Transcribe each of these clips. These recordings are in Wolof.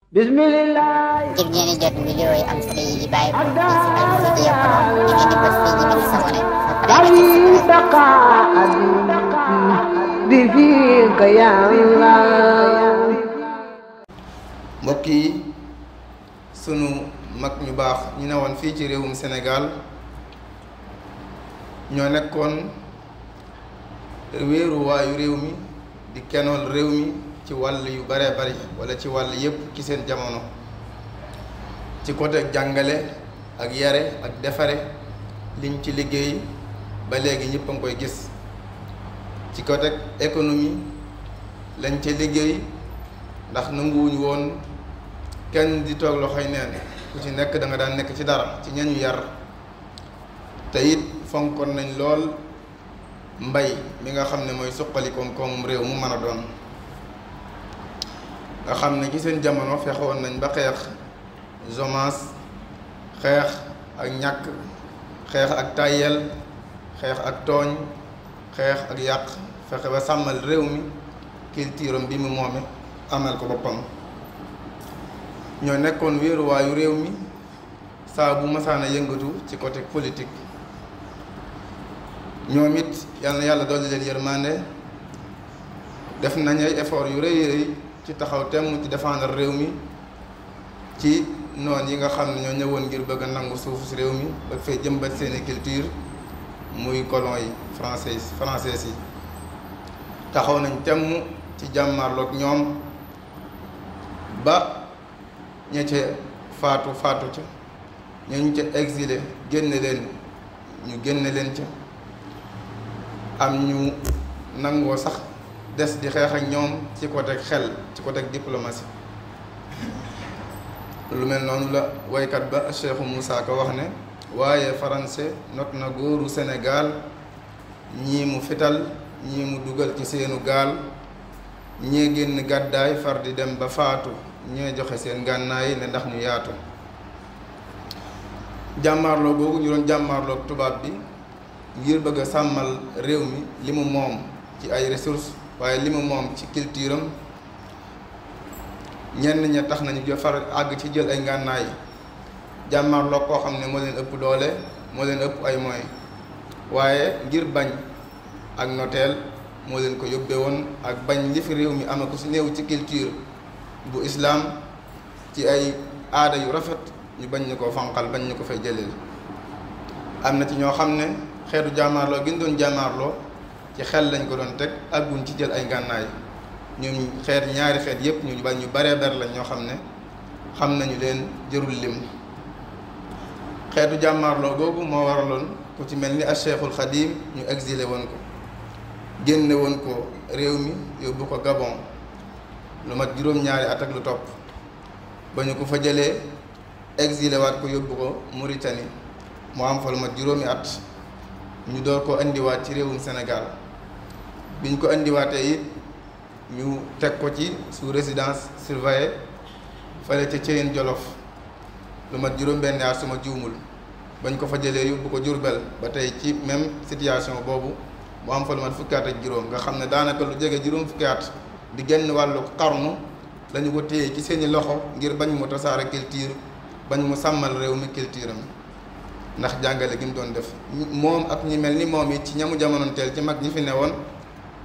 Bismillah. ngir ngeen di jot vidéo yi am solo yi bàyyi ko fii ci Al Mouridiyyah Pro da ngeen di bës fii ñu bind s'abonner ba pare mbokk yi sunu mag ñu baax ñu newoon fii ci réewum Sénégal ñoo nekkoon wéeruwaayu réew mi di kenoon réew mi ci wàll yu baree bari wala ci wàll yépp ci seen jamono ci côté jàngale ak yare ak defare liñ ci liggéey ba léegi ñëpp a ngi koy gis ci côté économie lañ ci liggéey ndax nanguwuñu woon kenn di toog loxoy neen ku ci nekk da nga daan nekk ci dara ci ñañu yar te it fonkoon nañ lool mbay mi nga xam ne mooy suqali koom-koomum réew mu mën a doon nga xam ne ci seen jamono fexewoon nañ ba xeex chômage xeex ak ñàkk xeex ak tàyyel xeex ak tooñ xeex ak yàq fexe ba sàmmal réew mi culture bi mu moome amal ko boppam ñoo nekkoon wéeruwaayu réew mi saa bu masaana yëngatu ci côté politique ñoom it yal na yàlla dolli leen yërmande def nañ ay effort yu rëy rëy ci taxaw temm ci défendre réew mi ci noon yi nga xam ne ñoo ñëwoon ngir bëgg a nangu suufu si réew mi ba fee jëmbat seeni culture muy colon yi français yi taxaw nañ temm ci jàmmarloog ñoom ba ña ca faatu ca ñu ca exilé génne leen ca am ñu nangoo sax des di xeex ak ñoom ci côté xel ci côté diplomatie lu mel noonu la waykat ba Cheikh Moussa Ka wax ne waaye français not na góoru Sénégal ñii mu fital ñii mu dugal ci seenu gaal ñee génn gàddaay far di dem ba faatu ñee joxe seen gànnaay ne ndax ñu yaatu jàmmaarloo googu ñu doon jàmmaarloog tubaab bi ngir bëgg a sàmmal réew mi li mu moom ci ay ressources waaye li mu moom ci culture am ñenn ña tax nañu far àgg ci jël ay ngànnaay jàmmaarloo koo xam ne moo leen ëpp doole moo leen ëpp ay moyens waaye ngir bañ ak noteel moo leen ko yóbbee woon ak bañ li fi réew mi ama ko si néew ci culture bu islaam ci ay aada yu rafet ñu bañ ñu ko fanqal bañ ñu ko fay jëleel am na ci ñoo xam ne xeetu jàmmaarloo gi ñu doon jàmmaarloo ci xel lañ ko doon teg àgguñ ci jël ay ngànnaay ñoom ñaari xeet yépp ñu baree ber lañ ñoo xam ne xam nañu leen jërul lim xeetu jàmmaarloo googu moo waraloon ku ci mel ni al Cheikhul Khadim ñu exilé woon ko génne woon ko réew mi yóbbu ko Gabon lu mat juróom-ñaari at ak lu topp ba ñu ko fa jëlee exilé waat ko yóbbu ko Mauritanie mu am fa lu mat juróomi at ñu door ko indiwaat ci réewum Sénégal biñ ko indiwaatee it ñu teg ko ci sous résidence surveillée fale ca Thièyène Jolof lu mat juróom-benn at suma juumul bañ ko fa jëlee yóbbu ko Jurbel ba tey ci même situation boobu mu am fa lu mat fukki at ak juróom nga xam ne daanaka lu jege juróom fukki at di genn wàllu xarnu lañu ko téye ci seeni loxo ngir bañ mu tasaare culture bañ mu sàmmal réew mi culture am ndax jàngale gi mu doon def moom ak ñi mel ni moom it ci ñamu jamonoonteel ci mag ñi fi ne woon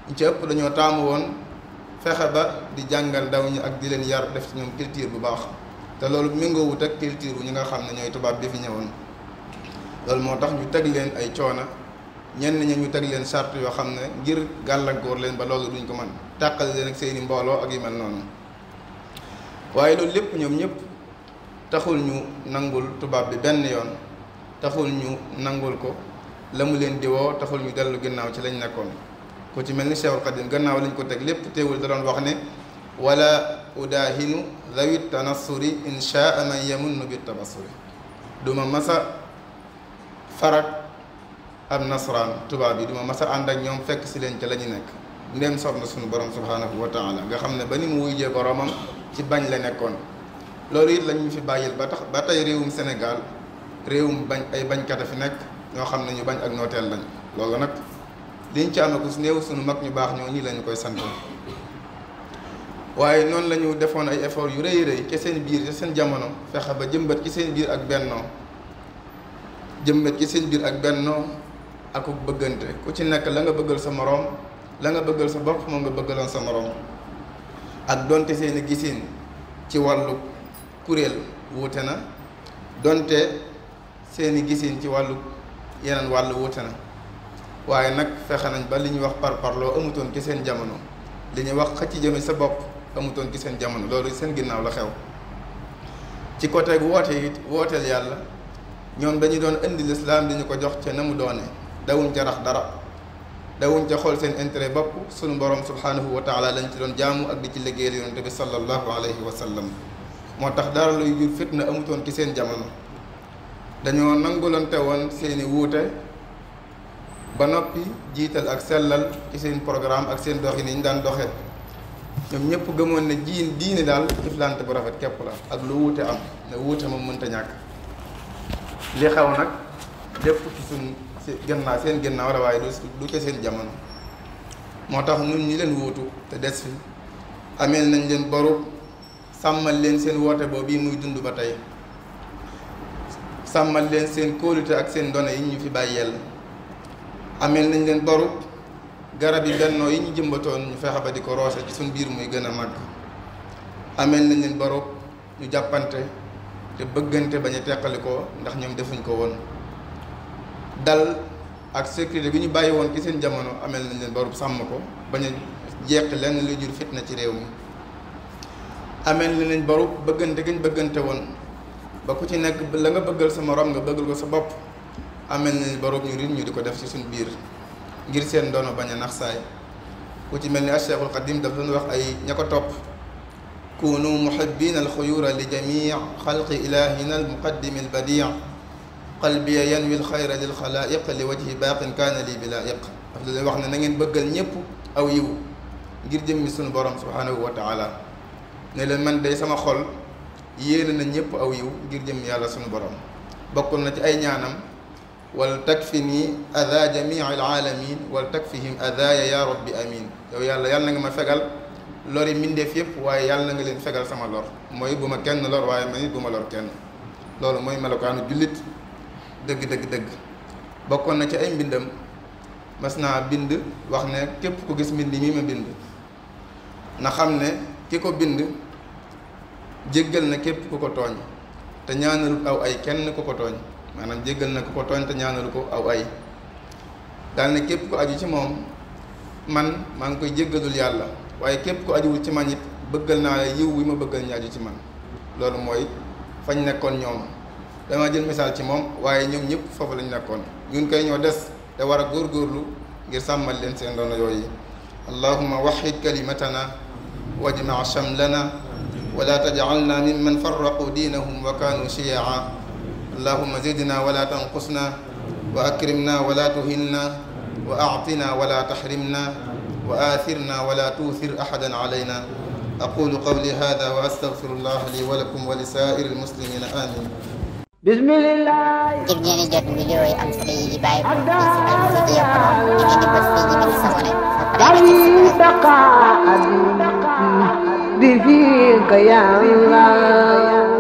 ñu ci ëpp dañoo taamu woon fexe ba di jàngal ndaw ñi ak di leen yar def ci ñoom culture bu baax te loolu méngoowut ak culture bu ñi nga xam ne ñooy tubaab bi fi ñëwoon loolu moo tax ñu teg leen ay coona ñenn ñi ñu teg leen charte yoo xam ne ngir gàllankoor leen ba loolu duñ ko mën tàqale leen ak seeni mbooloo ak yu mel noonu waaye loolu lépp ñoom ñëpp taxul ñu nangul tubaab bi benn yoon taxul ñu nangul ko la mu leen di woo taxul ñu dellu ginnaaw ci lañ nekkoon ku ci mel ni Cheikhul Khadim gannaaw lañ ko teg lépp teewul da doon wax ne wala udaahinu zawit tanassuri inshaa man yamunnu bi tabassuri duma masa farak ab nasraan tubaab yi duma masa ànd ak ñoom fekk si leen ca la ñu nekk ndéem soob na suñu borom subhanahu wa taala nga xam ne ba ni mu wuyjee boromam ci bañ la nekkoon loolu it lañ ñu fi bàyyil ba tey réewum Sénégal réewum bañ ay bañkat a fi nekk ñoo xam ne ñu bañ ak nooteel lañ loolu nag liñ ci am ko su néew suñu mag ñu baax ñoo ñii lañu koy sant waaye noonu la ñu defoon ay effort yu rëy rëy ci seen biir ci seen jamono fexe ba jëmbat ci seen biir ak bennoo ak bëggante ku ci nekk la nga bëggal sa moroom la nga bëggal sa bopp moom nga bëggaloon sa moroom ak donte seeni gisin ci wàllu kuréel wuute na donte seeni gisin ci wàllu yeneen wàllu wuute na waaye nag fexe nañ ba li ñuy wax parparloo amutoon ci seen jamono li ñuy wax xëcc jëme sa bopp amutoon ci seen jamono loolu seen ginnaaw la xew ci côté woote it wooteel yàlla ñoom dañu doon indi lislaam di ñu ko jox ca na mu doone dawuñ ca rax dara dawuñ ca xool seen intérêt bopp sunu borom subhanahu wa taala lañ ci doon jaamu ak di ci liggéeyal yonente bi sallallahu alayhi wa sallam moo tax dara luy jur fitna amutoon ci seen jamono dañoo nangulante woon seeni wuute ba noppi jiital ak sellal ci seen programme ak seen doxin yi ñu daan doxee ñoom ñëpp gëmoon ne diine daal jëflante bu rafet képp la ak lu wuute am ne wuute moom mënta ñàkk li xew nag lépp ci suñ seen gannaaw la waaye du ca seen jamono moo tax ñun ñi leen wuutu te des fi ameel nañ leen boru sàmmal leen seen woote boobu bii muy dund ba tey sàmmal leen seen kóolute ak seen done yi ñu fi bàyyeel ameel nañ leen boru garab yi bennoo yi ñu jëmbatoon ñu fexe ba di ko roose ci suñ biir muy gën a màgg ameel nañ leen boru ñu jàppante te bëggante bañ a teqali ko ndax ñoom defuñ ko woon dal ak sécurité bi ñu bàyyi woon ci seen jamono ameel nañ leen boru sàmm ko bañ a jeqi lenn luy jur fitna ci réew mi ameel nañ leen boru bëggante gi ñu bëggante woon ba ku ci nekk la nga bëggal sa morom nga bëggal ko sa bopp ameel nañ boru ñu rit ñu di ko def ci suñ biir ngir seen doono bañ a nax saay ku ci mel ni Cheikhul Xadim daf doon wax ay ña ko topp kunu muhibbina alxuyura li jamii xalqi ilahina almuqaddimi albadii qalbiya yanwi alxayra lil xalaiq li wajhi baaqin kaana li bilaiq daf leen wax ne na ngeen bëggal ñëpp aw yiw ngir jëmmi suñu borom subhanahu wa taala ne leen man day sama xol yéene na ñëpp aw yiw ngir jëmmi yàlla suñu borom bokkul na ci ay ñaanam wal takfini ada jamii alaalamin wal takfihim adaya ya rabbi amin yow yàlla na nga ma fegal lori mbindeef yëpp waaye yàlla na nga leen fegal sama lor mooy bu ma kenn lor waaye man it bu ma lor kenn loolu mooy melokaanu jullit dëgg bokkoon na ci ay mbindam mas naa bind wax ne képp ku gis mbind mi ma bind na xam ne ki ko bind jéggal na képp ku ko tooñ te ñaanalul aw ay kenn ku ko tooñ maanaam jéggal na ku ko tooñ te ñaanalu ko aw ay daal ne képp ku aju ci moom man maa ngi koy jéggalul yàlla waaye képp ku ajuwul ci man it bëggal naa la yiw wi ma bëggal ñu aju ci man loolu mooy fañ nekkoon ñoom dama jël misaal ci moom waaye ñoom ñëpp foofu lañ nekkoon ñun koy ñoo des te war a góorgóorlu ngir sàmmal leen seen doona yooyu allahumma wahid kalimatana wajma' shamlana wala taj'alna mimman farraqu diinahum wa kanu shiya'a allahumma zidna wala tanqusna wa akrimna wala tuhinna wa a'tina wala tahrimna wa athirna wala tuthir ahadan alayna aqulu qawli hadha wa astaghfirullah li wa lakum wa li sa'iril muslimina amin bismillah ngir ngeen jot vidéo yi am solo yi bàyyi ko ci Al-Mouridiyyah Pro ngeen di bës fii ci sabone bi fika ya Allah